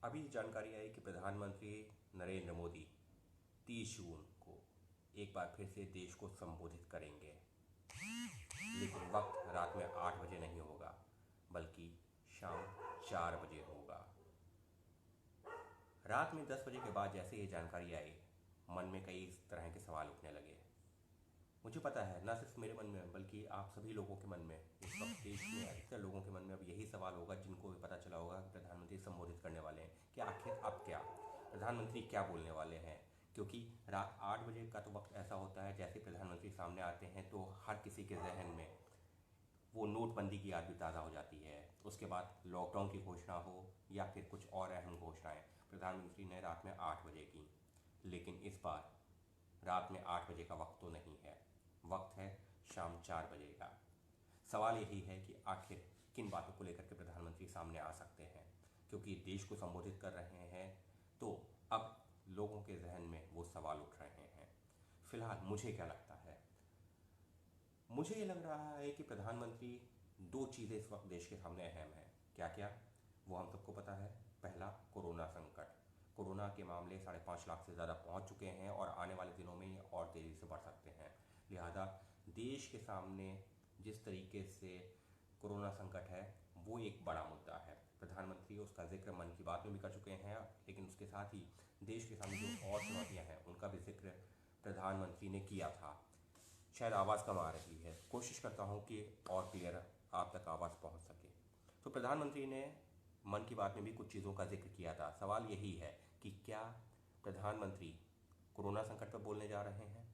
अभी जानकारी आई कि प्रधानमंत्री नरेंद्र मोदी 30 जून को एक बार फिर से देश को संबोधित करेंगे। लेकिन वक्त रात में 8 बजे नहीं होगा, बल्कि शाम 4 बजे होगा। रात में 10 बजे के बाद जैसे ये जानकारी आई, मन में कई इस तरह के सवाल उठने लगे। मुझे पता है न सिर्फ मेरे मन में बल्कि आप सभी लोगों के मन में, इस वक्त देश में अधिकतर लोगों के मन में अब यही सवाल होगा, जिनको भी पता चला होगा कि प्रधानमंत्री संबोधित करने वाले हैं कि आखिर अब क्या, प्रधानमंत्री क्या बोलने वाले हैं। क्योंकि रात 8 बजे का तो वक्त ऐसा होता है, जैसे प्रधानमंत्री सामने आते हैं तो हर किसी के जहन में वो नोटबंदी की याद भी ताज़ा हो जाती है। उसके बाद लॉकडाउन की घोषणा हो या फिर कुछ और अहम घोषणाएं प्रधानमंत्री ने रात में 8 बजे की। लेकिन इस बार रात में 8 बजे का वक्त तो नहीं है, वक्त है शाम 4 बजे का। सवाल यही है कि आखिर किन बातों को लेकर के प्रधानमंत्री सामने आ सकते हैं, क्योंकि देश को संबोधित कर रहे हैं तो अब लोगों के जहन में वो सवाल उठ रहे हैं। फिलहाल मुझे क्या लगता है, मुझे ये लग रहा है कि प्रधानमंत्री दो चीज़ें इस वक्त देश के सामने अहम हैं। क्या क्या, वो हम सबको पता है। पहला, कोरोना संकट। कोरोना के मामले 5.5 लाख से ज़्यादा पहुंच चुके हैं और आने वाले दिनों में ये और तेज़ी से बढ़ सकते हैं। लिहाजा देश के सामने जिस तरीके से कोरोना संकट है वो एक बड़ा मुद्दा है। प्रधानमंत्री उसका जिक्र मन की बात में भी कर चुके हैं, लेकिन उसके साथ ही देश के सामने जो और चुनौतियां हैं उनका भी जिक्र प्रधानमंत्री ने किया था। शायद आवाज़ कम आ रही है, कोशिश करता हूँ कि और क्लियर आप तक आवाज़ पहुँच सके। तो प्रधानमंत्री ने मन की बात में भी कुछ चीज़ों का जिक्र किया था। सवाल यही है कि क्या प्रधानमंत्री कोरोना संकट पर बोलने जा रहे हैं।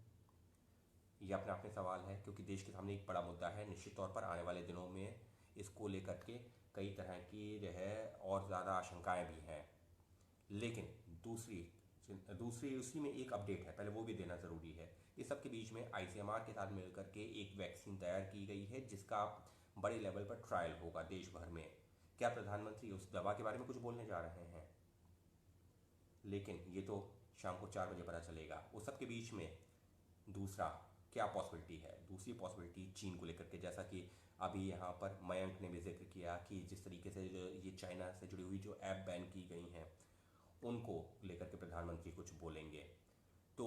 ये अपने आप में सवाल है, क्योंकि देश के सामने एक बड़ा मुद्दा है। निश्चित तौर पर आने वाले दिनों में इसको लेकर के कई तरह की जो है और ज़्यादा आशंकाएं भी हैं। लेकिन दूसरी दूसरी उसी में एक अपडेट है, पहले वो भी देना ज़रूरी है। इस सब के बीच में आईसीएमआर के साथ मिलकर के एक वैक्सीन तैयार की गई है, जिसका बड़े लेवल पर ट्रायल होगा देश भर में। क्या प्रधानमंत्री उस दवा के बारे में कुछ बोलने जा रहे हैं? लेकिन ये तो शाम को 4 बजे पता चलेगा। उस सब के बीच में दूसरा क्या पॉसिबिलिटी है, दूसरी पॉसिबिलिटी चीन को लेकर के, जैसा कि अभी यहाँ पर मयंक ने भी जिक्र किया कि जिस तरीके से ये चाइना से जुड़ी हुई जो ऐप बैन की गई हैं उनको लेकर के प्रधानमंत्री कुछ बोलेंगे। तो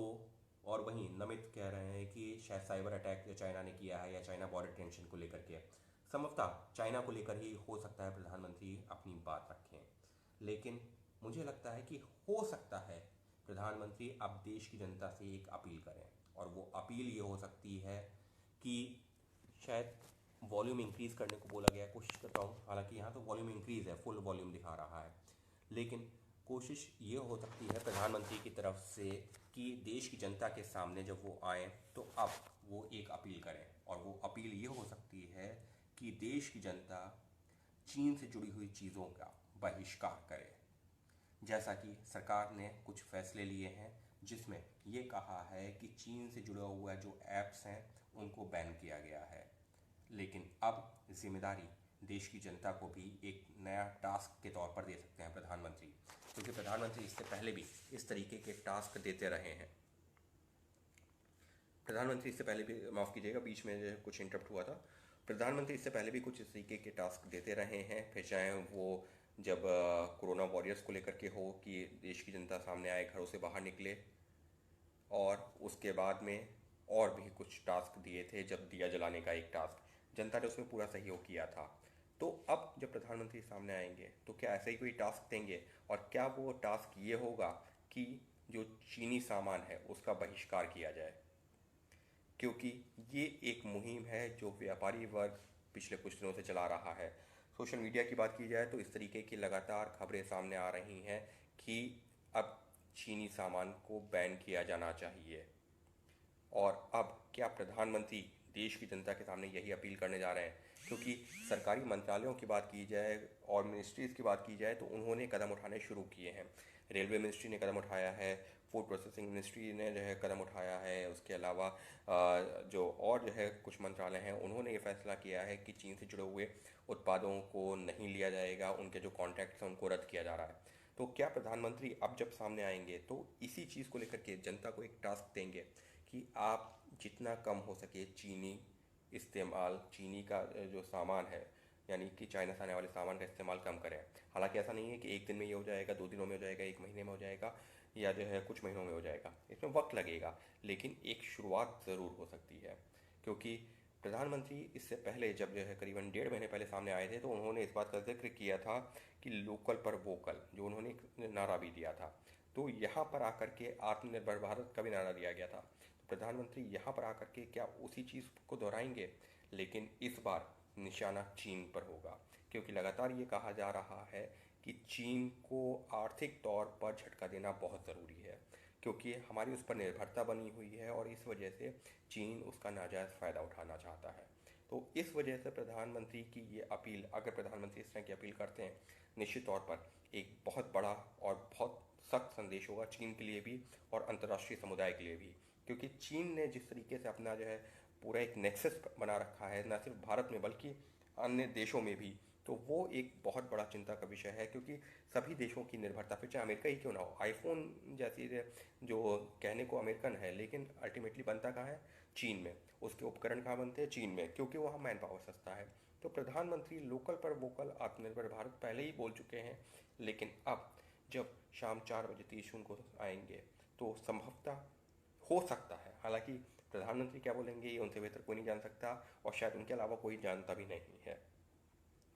और वहीं नमित कह रहे हैं कि शायद साइबर अटैक जो चाइना ने किया है या चाइना बॉर्डर टेंशन को लेकर के, संभवतः चाइना को लेकर ही हो सकता है प्रधानमंत्री अपनी बात रखें। लेकिन मुझे लगता है कि हो सकता है प्रधानमंत्री अब देश की जनता से एक अपील करें, और वो अपील ये हो सकती है कि शायद वॉल्यूम इंक्रीज़ करने को बोला गया है। कोशिश करता हूँ, हालांकि यहाँ तो वॉल्यूम इंक्रीज़ है, फुल वॉल्यूम दिखा रहा है, लेकिन कोशिश ये हो सकती है प्रधानमंत्री की तरफ से कि देश की जनता के सामने जब वो आए तो अब वो एक अपील करें। और वो अपील ये हो सकती है कि देश की जनता चीन से जुड़ी हुई चीज़ों का बहिष्कार करे। जैसा कि सरकार ने कुछ फैसले लिए हैं, जिसमें ये कहा है कि चीन से जुड़ा हुआ जो ऐप्स हैं उनको बैन किया गया है। लेकिन अब जिम्मेदारी देश की जनता को भी एक नया टास्क के तौर पर दे सकते हैं प्रधानमंत्री, क्योंकि प्रधानमंत्री इससे पहले भी इस तरीके के टास्क देते रहे हैं। प्रधानमंत्री इससे पहले भी, माफ़ कीजिएगा बीच में जो कुछ इंटरप्ट हुआ था, प्रधानमंत्री इससे पहले भी कुछ इस तरीके के टास्क देते रहे हैं। फिर चाहे वो जब कोरोना वॉरियर्स को लेकर के हो कि देश की जनता सामने आए, घरों से बाहर निकले, और उसके बाद में और भी कुछ टास्क दिए थे। जब दिया जलाने का एक टास्क, जनता ने उसमें पूरा सहयोग किया था। तो अब जब प्रधानमंत्री सामने आएंगे तो क्या ऐसे ही कोई टास्क देंगे, और क्या वो टास्क ये होगा कि जो चीनी सामान है उसका बहिष्कार किया जाए? क्योंकि ये एक मुहिम है जो व्यापारी वर्ग पिछले कुछ दिनों से चला रहा है। सोशल मीडिया की बात की जाए तो इस तरीके की लगातार खबरें सामने आ रही हैं कि अब चीनी सामान को बैन किया जाना चाहिए। और अब क्या प्रधानमंत्री देश की जनता के सामने यही अपील करने जा रहे हैं? क्योंकि सरकारी मंत्रालयों की बात की जाए और मिनिस्ट्रीज़ की बात की जाए तो उन्होंने कदम उठाने शुरू किए हैं। रेलवे मिनिस्ट्री ने कदम उठाया है, फूड प्रोसेसिंग मिनिस्ट्री ने जो है कदम उठाया है, उसके अलावा जो और जो है कुछ मंत्रालय हैं उन्होंने ये फैसला किया है कि चीन से जुड़े हुए उत्पादों को नहीं लिया जाएगा, उनके जो कॉन्ट्रैक्ट्स हैं उनको रद्द किया जा रहा है। तो क्या प्रधानमंत्री अब जब सामने आएंगे तो इसी चीज़ को लेकर के जनता को एक टास्क देंगे कि आप जितना कम हो सके चीनी इस्तेमाल, चीनी का जो सामान है यानी कि चाइना से आने वाले सामान का इस्तेमाल कम करें। हालांकि ऐसा नहीं है कि एक दिन में ये हो जाएगा, 2 दिनों में हो जाएगा, एक महीने में हो जाएगा, या जो है कुछ महीनों में हो जाएगा। इसमें वक्त लगेगा, लेकिन एक शुरुआत ज़रूर हो सकती है। क्योंकि प्रधानमंत्री इससे पहले जब जो है करीबन 1.5 महीने पहले सामने आए थे, तो उन्होंने इस बात का जिक्र किया था कि लोकल पर वोकल, जो उन्होंने एक नारा भी दिया था। तो यहाँ पर आकर के आत्मनिर्भर भारत का भी नारा दिया गया था। तो प्रधानमंत्री यहाँ पर आकर के क्या उसी चीज़ को दोहराएंगे? लेकिन इस बार निशाना चीन पर होगा, क्योंकि लगातार ये कहा जा रहा है कि चीन को आर्थिक तौर पर झटका देना बहुत ज़रूरी है, क्योंकि हमारी उस पर निर्भरता बनी हुई है और इस वजह से चीन उसका नाजायज़ फ़ायदा उठाना चाहता है। तो इस वजह से प्रधानमंत्री की ये अपील, अगर प्रधानमंत्री इस तरह की अपील करते हैं, निश्चित तौर पर एक बहुत बड़ा और बहुत सख्त संदेश होगा चीन के लिए भी और अंतर्राष्ट्रीय समुदाय के लिए भी। क्योंकि चीन ने जिस तरीके से अपना जो है पूरा एक नेक्सस बना रखा है, न सिर्फ भारत में बल्कि अन्य देशों में भी, तो वो एक बहुत बड़ा चिंता का विषय है। क्योंकि सभी देशों की निर्भरता, फिर चाहे अमेरिका ही क्यों ना हो, आईफोन जैसी जो कहने को अमेरिकन है, लेकिन अल्टीमेटली बनता कहाँ है? चीन में। उसके उपकरण कहाँ बनते हैं? चीन में, क्योंकि वहाँ मैन पावर सस्ता है। तो प्रधानमंत्री लोकल पर वोकल, आत्मनिर्भर भारत पहले ही बोल चुके हैं, लेकिन अब जब शाम 4 बजे 30 जून को आएंगे, तो संभवतः हो सकता है, हालांकि प्रधानमंत्री क्या बोलेंगे ये उनसे बेहतर कोई नहीं जान सकता, और शायद उनके अलावा कोई जानता भी नहीं है।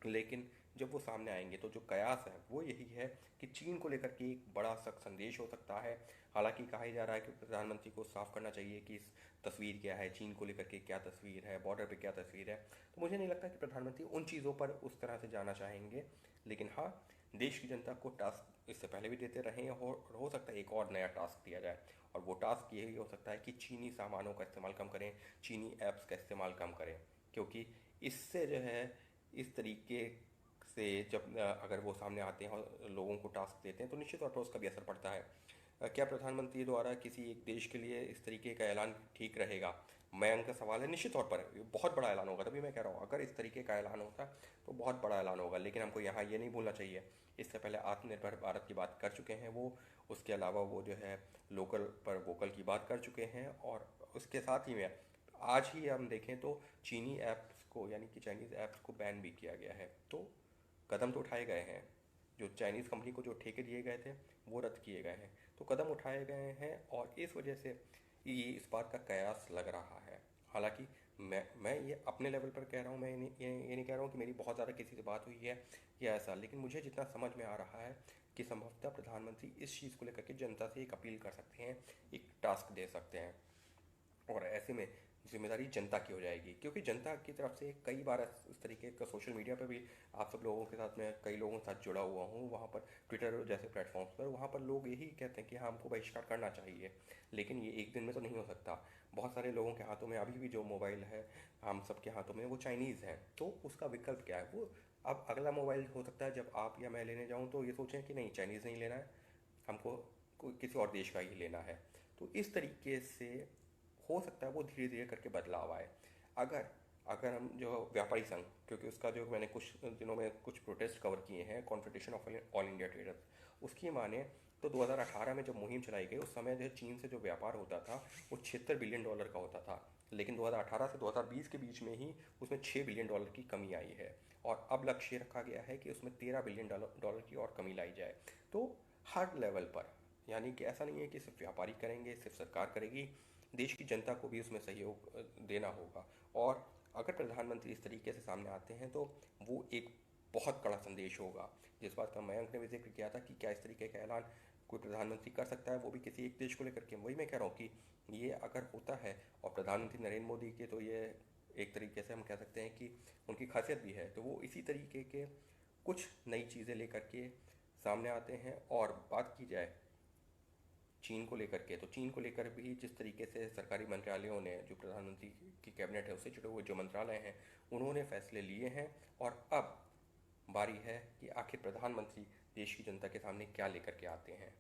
लेकिन जब वो सामने आएंगे तो जो कयास है वो यही है कि चीन को लेकर के एक बड़ा सख्त संदेश हो सकता है। हालांकि कहा ही जा रहा है कि प्रधानमंत्री को साफ करना चाहिए कि इस तस्वीर क्या है, चीन को लेकर के क्या तस्वीर है, बॉर्डर पे क्या तस्वीर है। तो मुझे नहीं लगता कि प्रधानमंत्री उन चीज़ों पर उस तरह से जाना चाहेंगे। लेकिन हाँ, देश की जनता को टास्क इससे पहले भी देते रहे हैं, और हो सकता है एक और नया टास्क दिया जाए, और वो टास्क यही हो सकता है कि चीनी सामानों का इस्तेमाल कम करें, चीनी ऐप्स का इस्तेमाल कम करें। क्योंकि इससे जो है इस तरीके से जब अगर वो सामने आते हैं और लोगों को टास्क देते हैं, तो निश्चित तौर पर उसका भी असर पड़ता है। क्या प्रधानमंत्री द्वारा किसी एक देश के लिए इस तरीके का ऐलान ठीक रहेगा? मयंक का सवाल है। निश्चित तौर पर ये बहुत बड़ा ऐलान होगा, तभी मैं कह रहा हूँ अगर इस तरीके का ऐलान होता तो बहुत बड़ा ऐलान होगा। लेकिन हमको यहाँ ये नहीं भूलना चाहिए, इससे पहले आत्मनिर्भर भारत की बात कर चुके हैं वो, उसके अलावा वो जो है लोकल पर वोकल की बात कर चुके हैं, और उसके साथ ही में आज ही हम देखें तो चीनी ऐप्स को, यानी कि चाइनीज़ ऐप्स को बैन भी किया गया है। तो कदम तो उठाए गए हैं, जो चाइनीज़ कंपनी को जो ठेके दिए गए थे वो रद्द किए गए हैं, तो कदम उठाए गए हैं, और इस वजह से ये इस बात का कयास लग रहा है। हालांकि मैं ये अपने लेवल पर कह रहा हूँ, मैं ये नहीं कह रहा हूँ कि मेरी बहुत ज़्यादा किसी से बात हुई है या ऐसा, लेकिन मुझे जितना समझ में आ रहा है कि संभवतः प्रधानमंत्री इस चीज़ को लेकर के जनता से एक अपील कर सकते हैं, एक टास्क दे सकते हैं, और ऐसे में जिम्मेदारी जनता की हो जाएगी। क्योंकि जनता की तरफ से कई बार इस तरीके का सोशल मीडिया पर भी आप सब लोगों के साथ, मैं कई लोगों के साथ जुड़ा हुआ हूँ, वहाँ पर ट्विटर जैसे प्लेटफॉर्म्स पर, वहाँ पर लोग यही कहते हैं कि हाँ हमको बहिष्कार करना चाहिए। लेकिन ये एक दिन में तो नहीं हो सकता। बहुत सारे लोगों के हाथों में अभी भी जो मोबाइल है, हम सब के हाथों में, वो चाइनीज़ है। तो उसका विकल्प क्या है? वो अब अगला मोबाइल हो सकता है जब आप या मैं लेने जाऊँ तो ये सोचें कि नहीं, चाइनीज़ नहीं लेना है, हमको कोई किसी और देश का ही लेना है। तो इस तरीके से हो सकता है वो धीरे धीरे करके बदलाव आए। अगर अगर हम जो व्यापारी संघ, क्योंकि उसका जो मैंने कुछ दिनों में कुछ प्रोटेस्ट कवर किए हैं, confederation of all India traders, उसकी माने तो 2018 में जब मुहिम चलाई गई, उस समय जो है चीन से जो व्यापार होता था वो $76 बिलियन का होता था। लेकिन 2018 से 2020 के बीच में ही उसमें $6 बिलियन की कमी आई है, और अब लक्ष्य रखा गया है कि उसमें $13 बिलियन की और कमी लाई जाए। तो हर लेवल पर, यानी कि ऐसा नहीं है कि सिर्फ व्यापारी करेंगे, सिर्फ सरकार करेगी, देश की जनता को भी उसमें सहयोग देना होगा। और अगर प्रधानमंत्री इस तरीके से सामने आते हैं तो वो एक बहुत बड़ा संदेश होगा। जिस बात का मयंक ने भी जिक्र किया था कि क्या इस तरीके का ऐलान कोई प्रधानमंत्री कर सकता है, वो भी किसी एक देश को लेकर के, वही मैं कह रहा हूँ कि ये अगर होता है, और प्रधानमंत्री नरेंद्र मोदी के तो ये एक तरीके से हम कह सकते हैं कि उनकी खासियत भी है, तो वो इसी तरीके के कुछ नई चीज़ें लेकर के सामने आते हैं। और बात की जाए चीन को लेकर के, तो चीन को लेकर भी जिस तरीके से सरकारी मंत्रालयों ने, जो प्रधानमंत्री की कैबिनेट है उससे जुड़े हुए जो मंत्रालय हैं, उन्होंने फैसले लिए हैं, और अब बारी है कि आखिर प्रधानमंत्री देश की जनता के सामने क्या लेकर के आते हैं।